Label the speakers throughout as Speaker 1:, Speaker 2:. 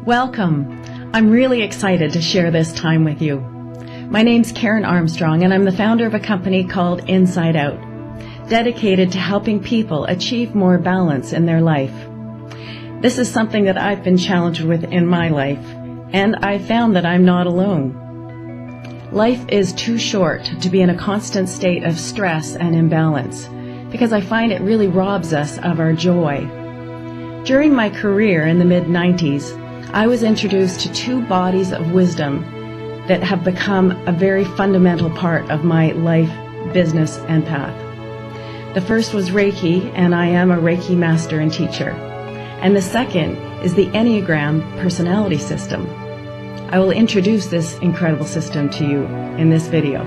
Speaker 1: Welcome. I'm really excited to share this time with you. My name's Karen Armstrong, and I'm the founder of a company called Inside Out, dedicated to helping people achieve more balance in their life. This is something that I've been challenged with in my life, and I've found that I'm not alone. Life is too short to be in a constant state of stress and imbalance, because I find it really robs us of our joy. During my career in the mid-90s, I was introduced to two bodies of wisdom that have become a very fundamental part of my life, business, and path. The first was Reiki, and I am a Reiki Master and teacher. And the second is the Enneagram Personality System. I will introduce this incredible system to you in this video.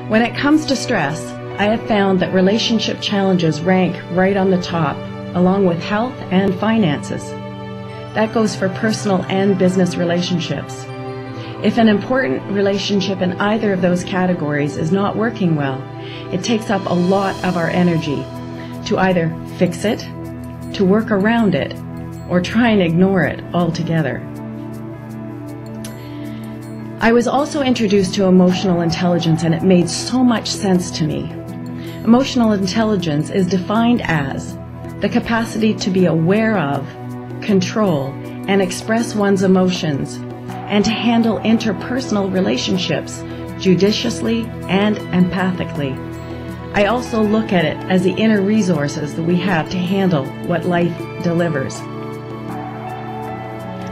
Speaker 1: When it comes to stress, I have found that relationship challenges rank right on the top, along with health and finances. That goes for personal and business relationships. If an important relationship in either of those categories is not working well, it takes up a lot of our energy to either fix it, to work around it, or try and ignore it altogether. I was also introduced to emotional intelligence, and it made so much sense to me. Emotional intelligence is defined as the capacity to be aware of, control, and express one's emotions, and to handle interpersonal relationships judiciously and empathically. I also look at it as the inner resources that we have to handle what life delivers.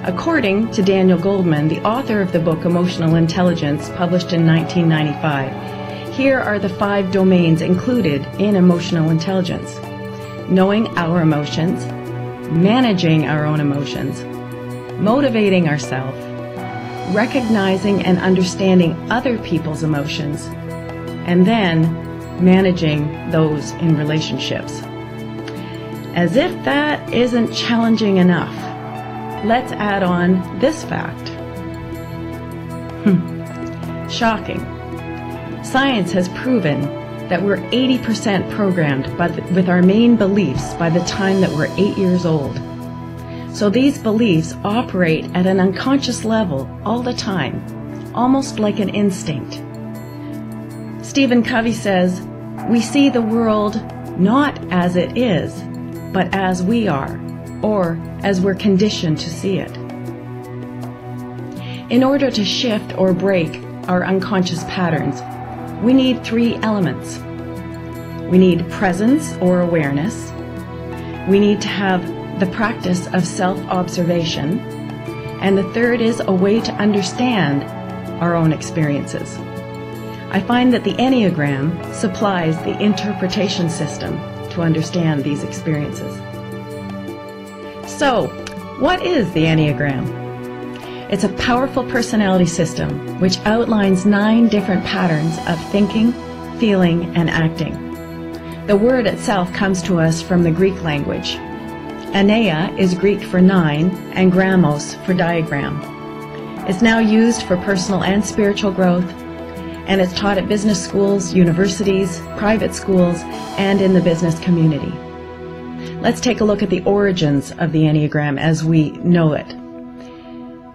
Speaker 1: According to Daniel Goldman, the author of the book Emotional Intelligence, published in 1995, here are the 5 domains included in emotional intelligence: knowing our emotions, managing our own emotions, motivating ourselves, recognizing and understanding other people's emotions, and then managing those in relationships. As if that isn't challenging enough, let's add on this fact. Shocking. Science has proven that we're 80% programmed with our main beliefs by the time that we're 8 years old. So these beliefs operate at an unconscious level all the time, almost like an instinct. Stephen Covey says, "We see the world not as it is, but as we are, or as we're conditioned to see it." In order to shift or break our unconscious patterns, we need 3 elements. We need presence or awareness. We need to have the practice of self-observation. And the third is a way to understand our own experiences. I find that the Enneagram supplies the interpretation system to understand these experiences. So, what is the Enneagram? It's a powerful personality system which outlines 9 different patterns of thinking, feeling, and acting. The word itself comes to us from the Greek language. Ennea is Greek for 9 and grammos for diagram. It's now used for personal and spiritual growth, and it's taught at business schools, universities, private schools, and in the business community. Let's take a look at the origins of the Enneagram as we know it.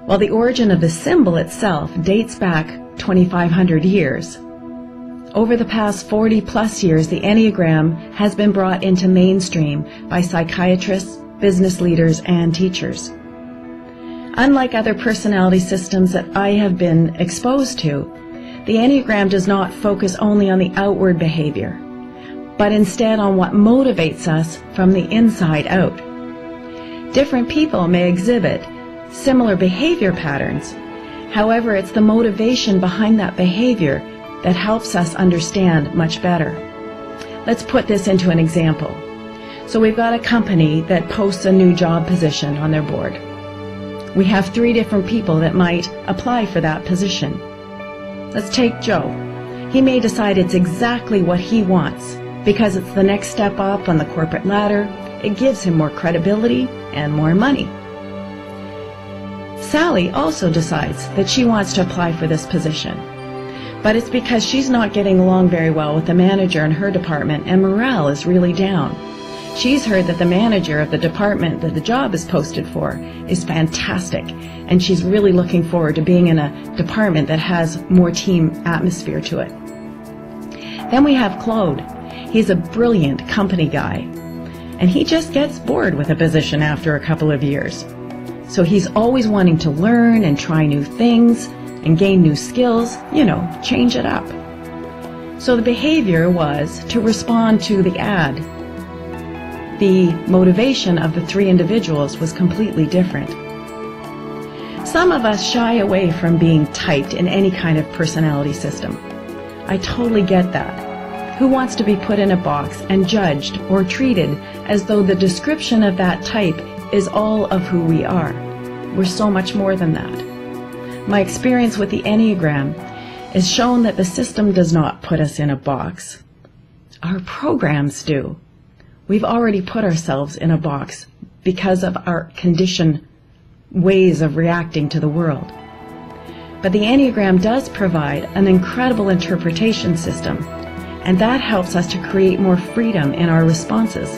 Speaker 1: While the origin of the symbol itself dates back 2,500 years, over the past 40-plus years, the Enneagram has been brought into mainstream by psychiatrists, business leaders, and teachers. Unlike other personality systems that I have been exposed to, the Enneagram does not focus only on the outward behavior, but instead on what motivates us from the inside out. Different people may exhibit similar behavior patterns. However, it's the motivation behind that behavior that helps us understand much better. Let's put this into an example. So we've got a company that posts a new job position on their board. We have 3 different people that might apply for that position. Let's take Joe. He may decide it's exactly what he wants because it's the next step up on the corporate ladder. It gives him more credibility and more money. Sally also decides that she wants to apply for this position, but it's because she's not getting along very well with the manager in her department and morale is really down. She's heard that the manager of the department that the job is posted for is fantastic, and she's really looking forward to being in a department that has more team atmosphere to it. Then we have Claude. He's a brilliant company guy, and he just gets bored with a position after a couple of years. So he's always wanting to learn and try new things and gain new skills, change it up. So the behavior was to respond to the ad. The motivation of the three individuals was completely different. Some of us shy away from being typed in any kind of personality system. I totally get that. Who wants to be put in a box and judged or treated as though the description of that type is all of who we are? We're so much more than that. My experience with the Enneagram has shown that the system does not put us in a box. Our programs do. We've already put ourselves in a box because of our conditioned ways of reacting to the world. But the Enneagram does provide an incredible interpretation system, and that helps us to create more freedom in our responses,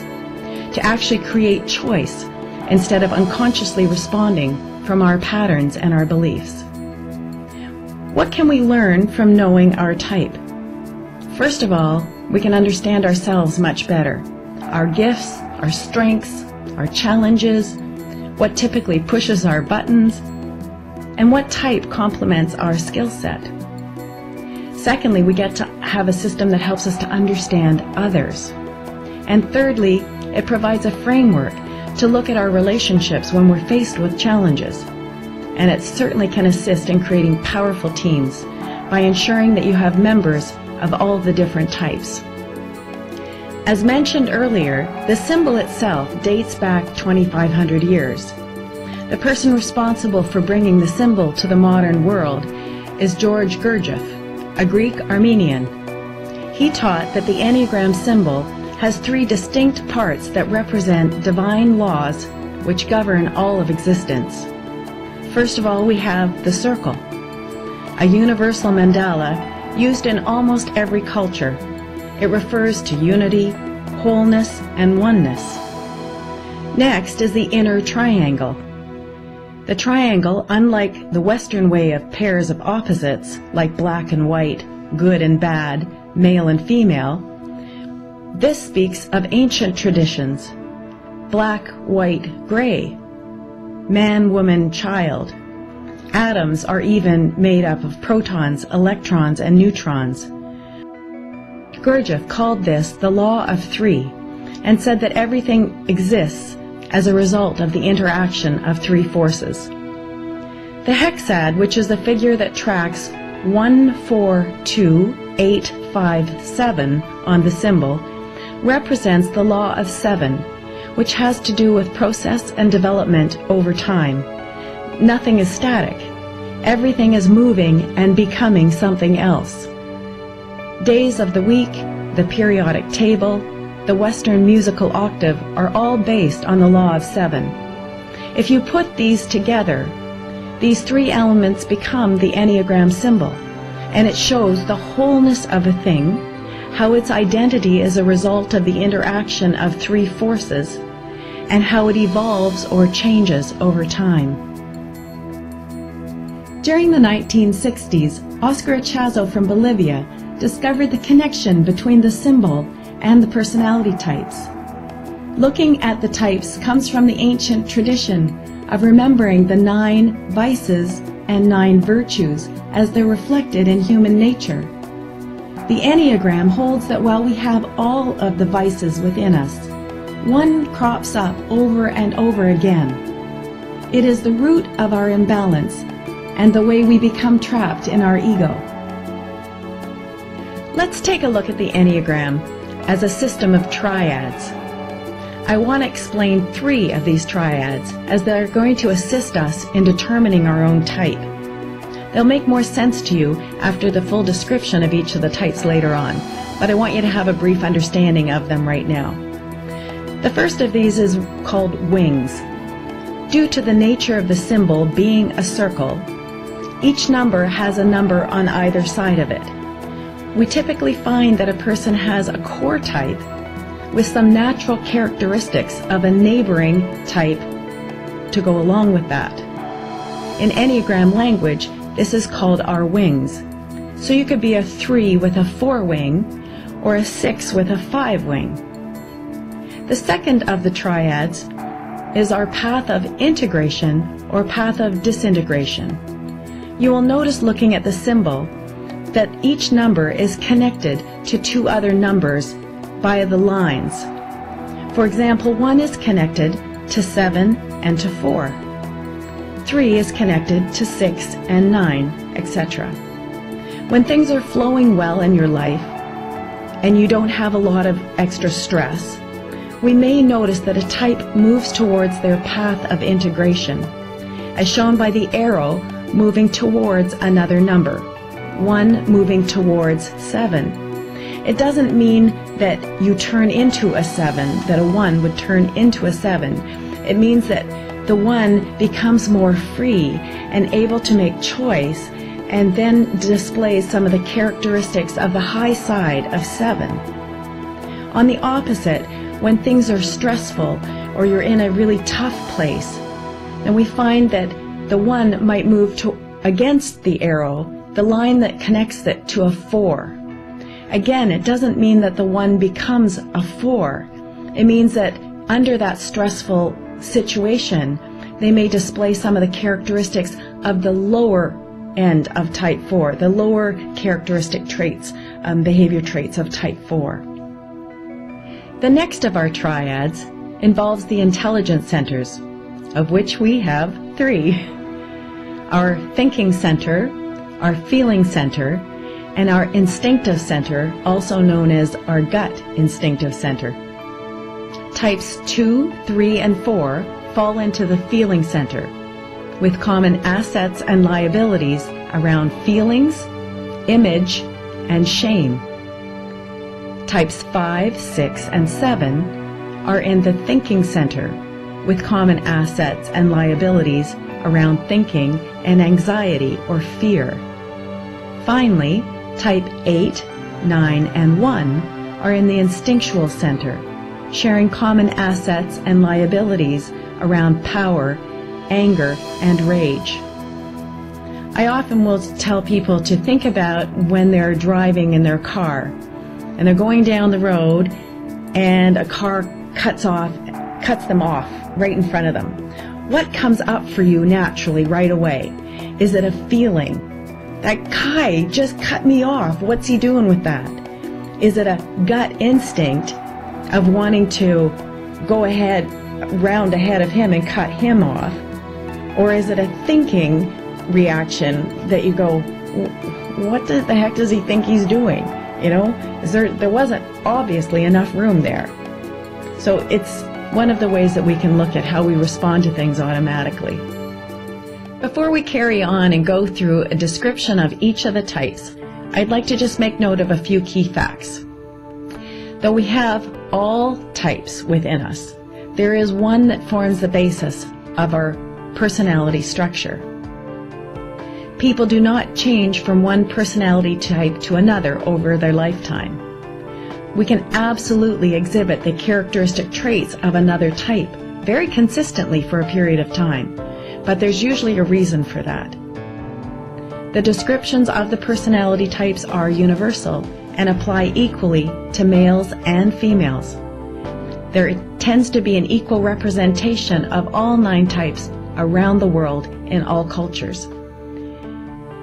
Speaker 1: to actually create choice instead of unconsciously responding from our patterns and our beliefs. What can we learn from knowing our type? First of all, we can understand ourselves much better. Our gifts, our strengths, our challenges, what typically pushes our buttons, and what type complements our skill set. Secondly, we get to have a system that helps us to understand others. And thirdly, it provides a framework to look at our relationships when we're faced with challenges. And it certainly can assist in creating powerful teams by ensuring that you have members of all the different types. As mentioned earlier, the symbol itself dates back 2,500 years. The person responsible for bringing the symbol to the modern world is George Gurdjieff, a Greek Armenian. He taught that the Enneagram symbol has three distinct parts that represent divine laws which govern all of existence. First of all, we have the circle, a universal mandala used in almost every culture. It refers to unity, wholeness, and oneness. Next is the inner triangle. The triangle, unlike the Western way of pairs of opposites, like black and white, good and bad, male and female, this speaks of ancient traditions: black, white, gray, man, woman, child. Atoms are even made up of protons, electrons, and neutrons. Gurdjieff called this the law of three and said that everything exists as a result of the interaction of three forces. The hexad, which is the figure that tracks 1, 4, 2, 8, 5, 7 on the symbol, represents the law of seven, which has to do with process and development over time. Nothing is static. Everything is moving and becoming something else. Days of the week, the periodic table, the Western musical octave are all based on the law of seven. If you put these together, these three elements become the Enneagram symbol, and it shows the wholeness of a thing, how its identity is a result of the interaction of three forces, and how it evolves or changes over time. During the 1960s, Oscar Ichazo from Bolivia discovered the connection between the symbol and the personality types. Looking at the types comes from the ancient tradition of remembering the 9 vices and 9 virtues as they're reflected in human nature. The Enneagram holds that while we have all of the vices within us, one crops up over and over again. It is the root of our imbalance and the way we become trapped in our ego. Let's take a look at the Enneagram as a system of triads. I want to explain 3 of these triads as they're going to assist us in determining our own type. They'll make more sense to you after the full description of each of the types later on, but I want you to have a brief understanding of them right now. The first of these is called wings. Due to the nature of the symbol being a circle, each number has a number on either side of it. We typically find that a person has a core type, with some natural characteristics of a neighboring type to go along with that. In Enneagram language, this is called our wings. So you could be a 3 with a 4 wing, or a 6 with a 5 wing. The second of the triads is our path of integration or path of disintegration. You will notice, looking at the symbol, that each number is connected to 2 other numbers via the lines. For example, 1 is connected to 7 and to 4. 3 is connected to 6 and 9, etc. When things are flowing well in your life and you don't have a lot of extra stress, we may notice that a type moves towards their path of integration, as shown by the arrow moving towards another number, 1 moving towards 7. It doesn't mean that you turn into a 7, that a 1 would turn into a 7. It means that the 1 becomes more free and able to make choice, and then displays some of the characteristics of the high side of 7. On the opposite, when things are stressful or you're in a really tough place, then we find that the 1 might move against the arrow, the line that connects it to a 4. Again, it doesn't mean that the 1 becomes a 4. It means that under that stressful situation, they may display some of the characteristics of the lower end of type 4, the lower characteristic traits, behavior traits of type 4. The next of our triads involves the intelligence centers, of which we have 3. Our thinking center, our feeling center, and our instinctive center, also known as our gut instinctive center. Types 2, 3, and 4 fall into the feeling center, with common assets and liabilities around feelings, image, and shame. Types 5, 6, and 7 are in the thinking center, with common assets and liabilities around thinking and anxiety or fear. Finally, type 8, 9, and 1 are in the instinctual center, sharing common assets and liabilities around power, anger, and rage. I often will tell people to think about when they're driving in their car and they're going down the road and a car cuts them off right in front of them. What comes up for you naturally right away? Is it a feeling? That guy just cut me off. What's he doing with that? Is it a gut instinct of wanting to go round ahead of him and cut him off? Or is it a thinking reaction that you go, what the heck does he think he's doing? You know, there wasn't obviously enough room there. So it's one of the ways that we can look at how we respond to things automatically. Before we carry on and go through a description of each of the types, I'd like to just make note of a few key facts. Though we have all types within us, there is one that forms the basis of our personality structure. People do not change from one personality type to another over their lifetime. We can absolutely exhibit the characteristic traits of another type very consistently for a period of time, but there's usually a reason for that. The descriptions of the personality types are universal and apply equally to males and females. There tends to be an equal representation of all 9 types around the world in all cultures.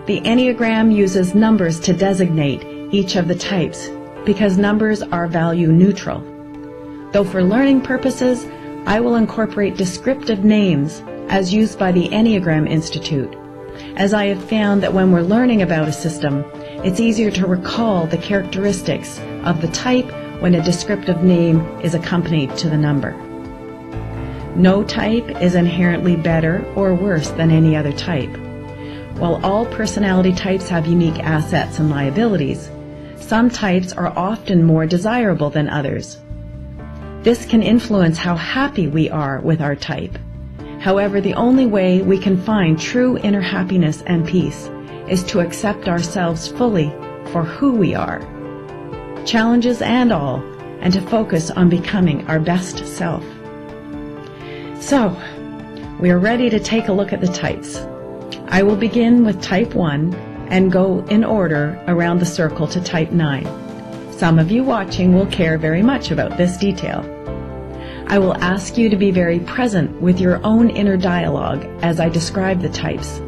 Speaker 1: The Enneagram uses numbers to designate each of the types because numbers are value neutral. Though for learning purposes, I will incorporate descriptive names as used by the Enneagram Institute, as I have found that when we're learning about a system, it's easier to recall the characteristics of the type when a descriptive name is accompanied to the number. No type is inherently better or worse than any other type. While all personality types have unique assets and liabilities, some types are often more desirable than others. This can influence how happy we are with our type. However, the only way we can find true inner happiness and peace is to accept ourselves fully for who we are. Challenges and all, and to focus on becoming our best self. So, we are ready to take a look at the types. I will begin with type 1 and go in order around the circle to type 9. Some of you watching will care very much about this detail. I will ask you to be very present with your own inner dialogue as I describe the types.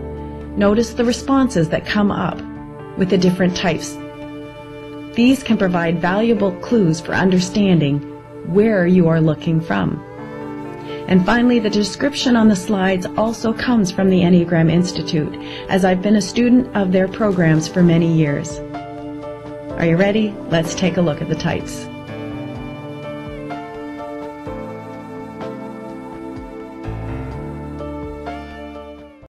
Speaker 1: Notice the responses that come up with the different types. These can provide valuable clues for understanding where you are looking from. And finally, the description on the slides also comes from the Enneagram Institute, as I've been a student of their programs for many years. Are you ready? Let's take a look at the types.